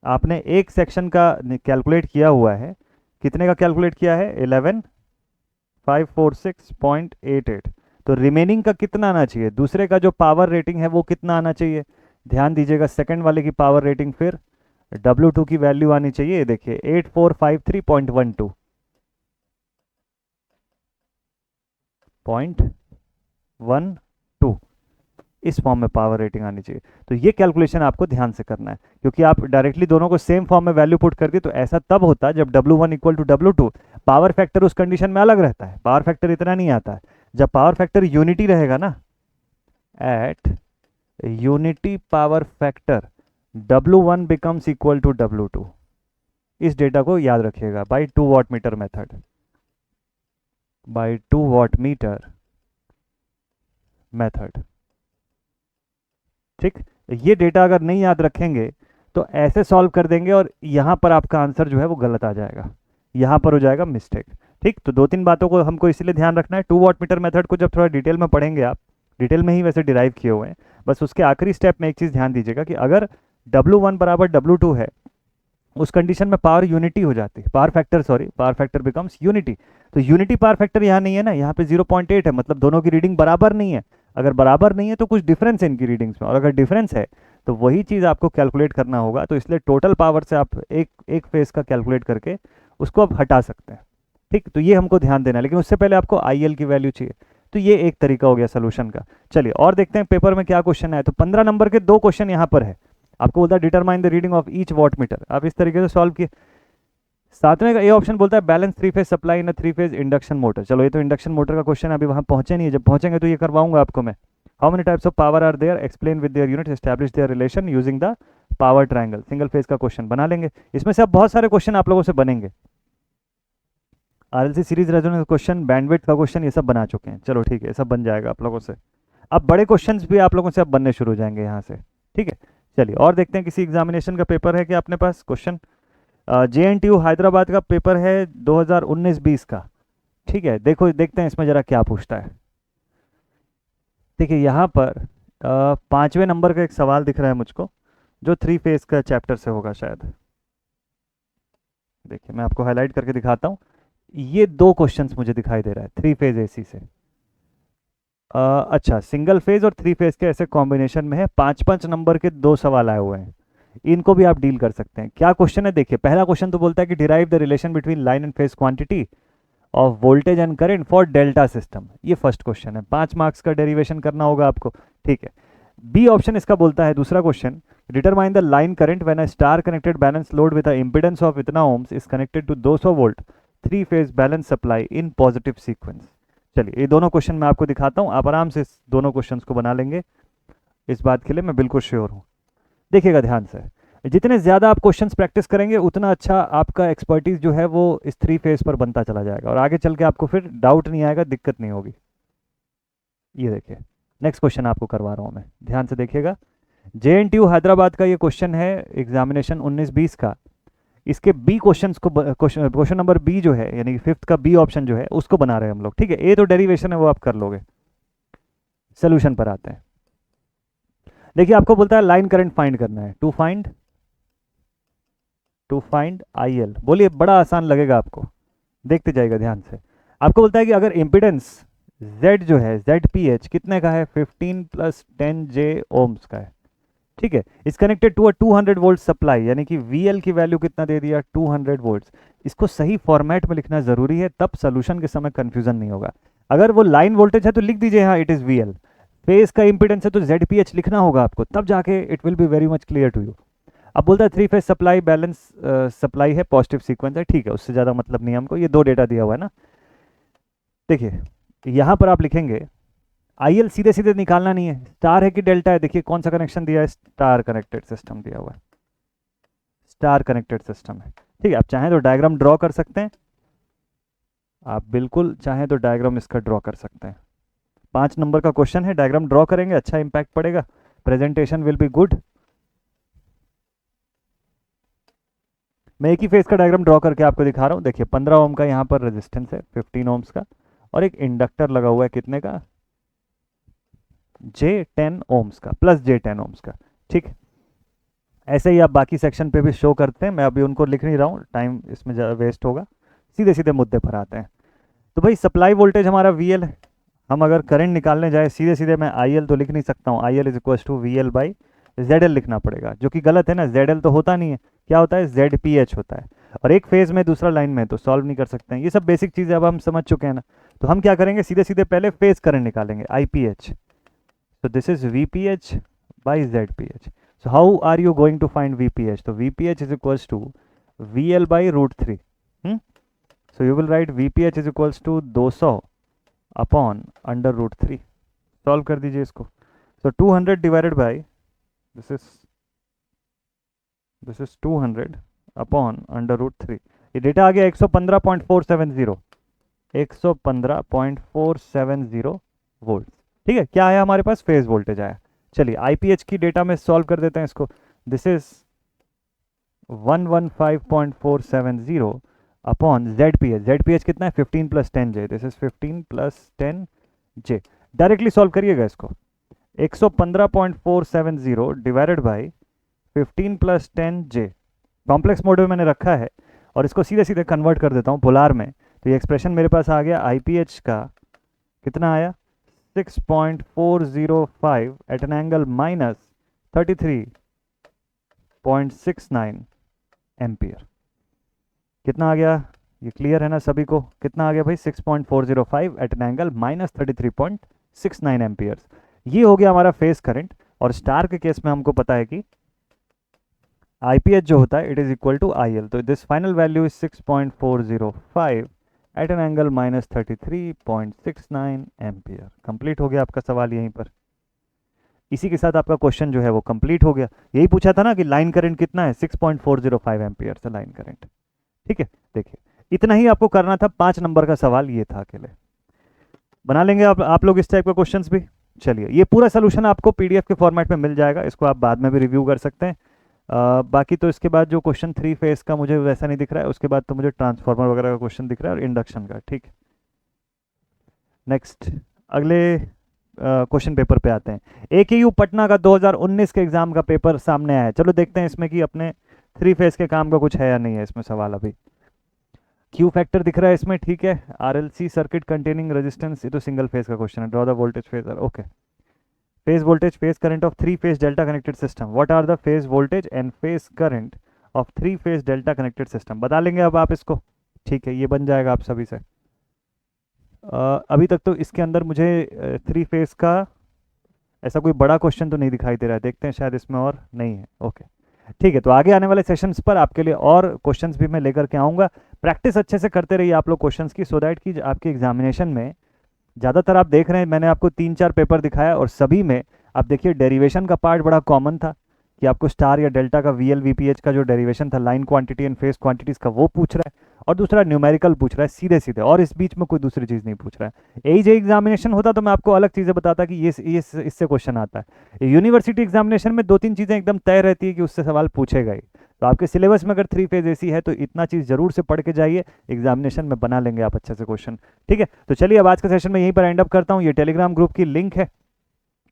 आपने एक सेक्शन का कैलकुलेट किया हुआ है, कितने का कैलकुलेट किया है, 11546.88, तो रिमेनिंग का कितना आना चाहिए, दूसरे का जो पावर रेटिंग है वो कितना आना चाहिए, ध्यान दीजिएगा सेकंड वाले की पावर रेटिंग फिर W2 की वैल्यू आनी चाहिए, ये देखिए 8453.12 इस फॉर्म में पावर रेटिंग आनी चाहिए। तो ये कैलकुलेशन आपको ध्यान से करना है, क्योंकि आप डायरेक्टली दोनों को सेम फॉर्म में वैल्यू पुट कर दी तो ऐसा तब होता है जब W1 equal to W2, power factor उस कंडीशन में अलग रहता है, पावर फैक्टर इतना नहीं आता है। जब पावर फैक्टर यूनिटी रहेगा ना, at unity power factor W1 becomes equal to W2। इस डेटा को याद रखिएगा by 2 watt meter method, by 2 watt meter method. ठीक, ये डेटा अगर नहीं याद रखेंगे तो ऐसे सॉल्व कर देंगे और यहां पर आपका आंसर जो है वो गलत आ जाएगा, यहां पर हो जाएगा मिस्टेक। ठीक, तो 2-3 बातों को हमको इसलिए ध्यान रखना है। 2 वाट मीटर मेथड को जब थोड़ा डिटेल में पढ़ेंगे, आप डिटेल में ही वैसे डिराइव किए हुए हैं, बस उसके आखिरी स्टेप में एक चीज़ ध्यान दीजिएगा कि अगर W1 बराबर W2 है, उस कंडीशन में पावर यूनिटी हो जाती है, पावर फैक्टर बिकम्स यूनिटी। तो यूनिटी पावर फैक्टर यहाँ नहीं है ना, यहाँ पे 0.8 है, मतलब दोनों की रीडिंग बराबर नहीं है। अगर बराबर नहीं है तो कुछ डिफरेंस है इनकी रीडिंग्स में, और अगर डिफरेंस है तो वही चीज़ आपको कैलकुलेट करना होगा। तो इसलिए टोटल पावर से आप एक फेज का कैलकुलेट करके उसको आप हटा सकते हैं। ठीक, तो ये हमको ध्यान देना है, लेकिन उससे पहले आपको IL की वैल्यू चाहिए। तो ये एक तरीका हो गया सोल्यूशन का। चलिए और देखते हैं पेपर में क्या क्वेश्चन है। तो 15 नंबर के 2 क्वेश्चन यहाँ पर है, आपको बोलता है determine the reading of each watt metre. आप इस तरीके से सॉल्व किए। 7वें का ए ऑप्शन बोलता है balance 3 phase supply in 3 phase induction motor. चलो ये तो इंडक्शन मोटर का क्वेश्चन है, अभी वहां पहुंचे नहीं है, जब पहुंचेंगे तो ये करवाऊंगा आपको मैं। How many types of power are there, explain with their unit, establish their relation using the power triangle. Single phase का क्वेश्चन बना लेंगे। इसमें से अब बहुत सारे क्वेश्चन आप लोगों से बनेंगे, RLC series resonance question, bandwidth का क्वेश्चन, ये सब बना चुके हैं। चलो ठीक है, सब बन जाएगा आप लोगों से। अब बड़े क्वेश्चंस भी आप लोगों से अब बनने शुरू हो जाएंगे यहाँ से। ठीक है, चलिए और देखते हैं किसी एग्जामिनेशन का पेपर है कि अपने पास क्वेश्चन। JNTU हैदराबाद का पेपर है 2019-20 का। ठीक है, देखो देखते हैं इसमें जरा क्या पूछता है। देखिए यहाँ पर 5वें नंबर का एक सवाल दिख रहा है मुझको, जो 3 फेज का चैप्टर से होगा शायद। देखिए मैं आपको हाईलाइट करके दिखाता हूँ। ये 2 क्वेश्चंस मुझे दिखाई दे रहा है 3 फेज AC से। अच्छा, सिंगल फेज और 3 फेज के ऐसे कॉम्बिनेशन में है। 5-5 नंबर के 2 सवाल आए हुए हैं, इनको भी आप डील कर सकते हैं। क्या क्वेश्चन है देखिए, पहला क्वेश्चन तो बोलता है कि derive the relation between line and phase quantity of voltage and current for delta system. ये फर्स्ट क्वेश्चन है, 5 मार्क्स का डेरिवेशन करना होगा आपको। ठीक है, बी ऑप्शन इसका बोलता है दूसरा question, determine the line current when a star connected balance load with a impedance of इतना ohms is connected to 200 volt 3 phase balance supply in positive sequence. चलिए ये दोनों क्वेश्चन मैं आपको दिखाता हूँ, आप आराम से इस दोनों क्वेश्चंस को बना लेंगे, इस बात के लिए मैं बिल्कुल श्योर हूँ। देखिएगा ध्यान से, जितने ज़्यादा आप क्वेश्चंस प्रैक्टिस करेंगे उतना अच्छा आपका एक्सपर्टीज जो है वो इस 3 फेज पर बनता चला जाएगा, और आगे चल के आपको फिर डाउट नहीं आएगा, दिक्कत नहीं होगी। ये देखिए नेक्स्ट क्वेश्चन आपको करवा रहा हूँ मैं, ध्यान से देखिएगा। JNTU हैदराबाद का ये क्वेश्चन है एग्जामिनेशन 19-20 का। इसके बी क्वेश्चंस को, क्वेश्चन नंबर बी जो है यानी 5th का बी ऑप्शन जो है उसको बना रहे हैं हम लोग। ठीक है, ए तो डेरिवेशन है वो आप कर लोगे। सोल्यूशन पर आते हैं। देखिए आपको बोलता है लाइन करंट फाइंड करना है, टू फाइंड IL। बोलिए, बड़ा आसान लगेगा आपको, देखते जाइएगा ध्यान से। आपको बोलता है कि अगर इम्पिडेंस Z जो है ZPH कितने का है, 15 + 10J ओम्स का है। ठीक है, इस connected to a 200 volt supply, यानी कि VL की वैल्यू कितना दे दिया, 200 वोल्ट्स। इसको सही फॉर्मेट में लिखना जरूरी है, तब सोल्यूशन के समय कंफ्यूजन नहीं होगा। अगर वो लाइन वोल्टेज है तो लिख दीजिए हाँ इट इज VL, फेज का इंपिडेंस है तो ZPH लिखना होगा आपको, तब जाके it will be very much clear to you. अब बोलता है 3 फेज सप्लाई बैलेंस सप्लाई है, पॉजिटिव सीक्वेंस है। ठीक है, उससे ज़्यादा मतलब नहीं हमको, ये 2 डेटा दिया हुआ है ना। देखिए यहाँ पर आप लिखेंगे IL सीधे सीधे निकालना नहीं है, स्टार है कि डेल्टा है। देखिए कौन सा कनेक्शन दिया है, स्टार कनेक्टेड सिस्टम दिया हुआ है, स्टार कनेक्टेड सिस्टम है। ठीक है, आप चाहें तो डायग्राम ड्रॉ कर सकते हैं, आप बिल्कुल चाहें तो डायग्राम इसका ड्रॉ कर सकते हैं। 5 नंबर का क्वेश्चन है, डायग्राम ड्रॉ करेंगे, अच्छा इंपैक्ट पड़ेगा, प्रेजेंटेशन विल बी गुड। मैं एक ही फेज का डायग्राम ड्रॉ करके आपको दिखा रहा हूँ। देखिए 15 ओम का यहाँ पर रेजिस्टेंस है, 15 ओम्स का, और एक इंडक्टर लगा हुआ है कितने का, J10 ओम्स का, प्लस J10 ओम्स का। ठीक, ऐसे ही आप बाकी सेक्शन पे भी शो करते हैं, मैं अभी उनको लिख नहीं रहा हूँ, टाइम इसमें वेस्ट होगा। सीधे सीधे मुद्दे पर आते हैं। तो भाई सप्लाई वोल्टेज हमारा VL है, हम अगर करंट निकालने जाए सीधे सीधे मैं आई एल तो लिख नहीं सकता हूँ, I L is equal to V L by Z L लिखना पड़ेगा, जो कि गलत है ना, जेड एल तो होता नहीं है, क्या होता है, जेड पी एच होता है, और एक फेज में दूसरा लाइन में, तो सॉल्व नहीं कर सकते हैं। ये सब बेसिक चीज़ें अब हम समझ चुके हैं ना। तो हम क्या करेंगे, सीधे सीधे पहले फेज करंट निकालेंगे, I P H. So this is VPH by ZPH. So how are you going to find VPH? So VPH is equals to VL by root 3. Hmm? So you will write VPH is equals to 200 upon under root 3. Solve कर दीजिए इसको. So 200 divided by this is 200 upon under root 3. ये data आ गया 115.470 115.470 volt. ठीक है, क्या आया हमारे पास, फेज वोल्टेज आया। चलिए आईपीएच की डेटा में सॉल्व कर देते हैं इसको। This is 115.470 upon जेडपीएच। जेडपीएच कितना है, 15 plus 10 J. This is 15 plus 10 J. Directly solve करिएगा इसको। 115.470 divided by 15 plus 10 J. Complex mode में मैंने रखा है और इसको सीधे सीधे कन्वर्ट कर देता हूँ पोलार में। तो ये एक्सप्रेशन मेरे पास आ गया, आईपीएच का कितना आया, 6.405 at an angle minus 33.69 ampere. कितना आ गया, ये क्लियर है ना सभी को, कितना आ गया भाई, 6.405 at an angle minus 33.69 amperes. ये हो गया हमारा फेस करंट। और स्टार के केस में हमको पता है कि आईपीएच जो होता है it is equal to I L. तो this final value is 6.405 at an angle minus 33.69 ampere. Complete हो गया आपका सवाल यहीं पर। इसी के साथ आपका क्वेश्चन जो है वो कंप्लीट हो गया। यही पूछा था ना कि लाइन करंट कितना है, 6.405 एम्पियर से लाइन करंट। ठीक है, देखिए इतना ही आपको करना था। 5 नंबर का सवाल ये था अकेले। बना लेंगे आप लोग इस टाइप का क्वेश्चंस भी। चलिए, ये पूरा सोल्यूशन आपको पीडीएफ के फॉर्मेट में मिल जाएगा, इसको आप बाद में भी रिव्यू कर सकते हैं। बाकी तो इसके बाद जो क्वेश्चन 3 फेज का मुझे वैसा नहीं दिख रहा है, उसके बाद तो मुझे ट्रांसफार्मर वगैरह का क्वेश्चन दिख रहा है और इंडक्शन का। ठीक, नेक्स्ट अगले क्वेश्चन पेपर पे आते हैं। एकेयू पटना का 2019 के एग्जाम का पेपर सामने आया है। चलो देखते हैं इसमें कि अपने 3 फेज के काम का कुछ है या नहीं है इसमें सवाल। अभी क्यू फैक्टर दिख रहा है इसमें, ठीक है। आरएलसी सर्किट कंटेनिंग रेजिस्टेंस, ये तो सिंगल फेज का क्वेश्चन है। Draw the voltage phasor, okay. phase voltage, phase current of 3-phase delta connected system. What are the phase voltage and phase current of 3-phase delta connected system? बता लेंगे अब आप इसको। ठीक है, ये बन जाएगा आप सभी से। अभी तक तो इसके अंदर मुझे 3 फेज का ऐसा कोई बड़ा क्वेश्चन तो नहीं दिखाई दे रहा है। देखते हैं शायद इसमें और नहीं है। ओके, ठीक है। तो आगे आने वाले सेशंस पर आपके लिए और क्वेश्चंस भी मैं लेकर के आऊँगा। प्रैक्टिस अच्छे से करते रहिए आप लोग क्वेश्चंस की, सो दैट कि आपके एग्जामिनेशन में ज़्यादातर आप देख रहे हैं, मैंने आपको 3-4 पेपर दिखाया और सभी में आप देखिए डेरिवेशन का पार्ट बड़ा कॉमन था कि आपको स्टार या डेल्टा का वीएल वीपीएच का जो डेरिवेशन था, line quantity and face quantities का, वो पूछ रहा है। और दूसरा न्यूमेरिकल पूछ रहा है सीधे सीधे, और इस बीच में कोई दूसरी चीज़ नहीं पूछ रहा है। एज एग्जामिनेशन होता तो मैं आपको अलग चीज़ें बताता कि ये इससे क्वेश्चन आता है। यूनिवर्सिटी एग्जामिनेशन में 2-3 चीज़ें एकदम तय रहती है कि उससे सवाल पूछेगा ही। तो आपके सिलेबस में अगर 3 फेज एसी है तो इतना चीज़ जरूर से पढ़ के जाइए, एग्जामिनेशन में बना लेंगे आप अच्छे से क्वेश्चन। ठीक है, तो चलिए अब आज का सेशन में यहीं पर एंड अप करता हूँ। ये टेलीग्राम ग्रुप की लिंक है,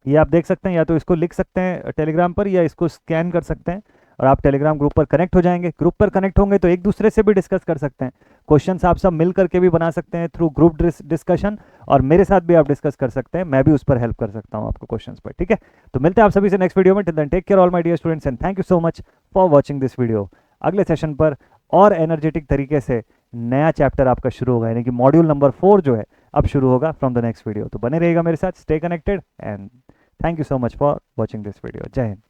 ये आप देख सकते हैं, या तो इसको लिख सकते हैं टेलीग्राम पर या इसको स्कैन कर सकते हैं और आप टेलीग्राम ग्रुप पर कनेक्ट हो जाएंगे। ग्रुप पर कनेक्ट होंगे तो एक दूसरे से भी डिस्कस कर सकते हैं, क्वेश्चंस आप सब मिल करके भी बना सकते हैं थ्रू ग्रुप डिस्कशन, और मेरे साथ भी आप डिस्कस कर सकते हैं, मैं भी उस पर हेल्प कर सकता हूं आपको क्वेश्चंस पर। ठीक है, तो मिलते हैं आप सभी से नेक्स्ट वीडियो में। Till then take care all my dear students and thank you so much for watching this video. अगले सेशन पर और एनर्जेटिक तरीके से नया चैप्टर आपका शुरू होगा, यानी कि मॉड्यूल नंबर 4 जो है अब शुरू होगा फ्रॉम द नेक्स्ट वीडियो। तो बने रहेगा मेरे साथ, stay connected and thank you so much for watching this video. जय हिंद।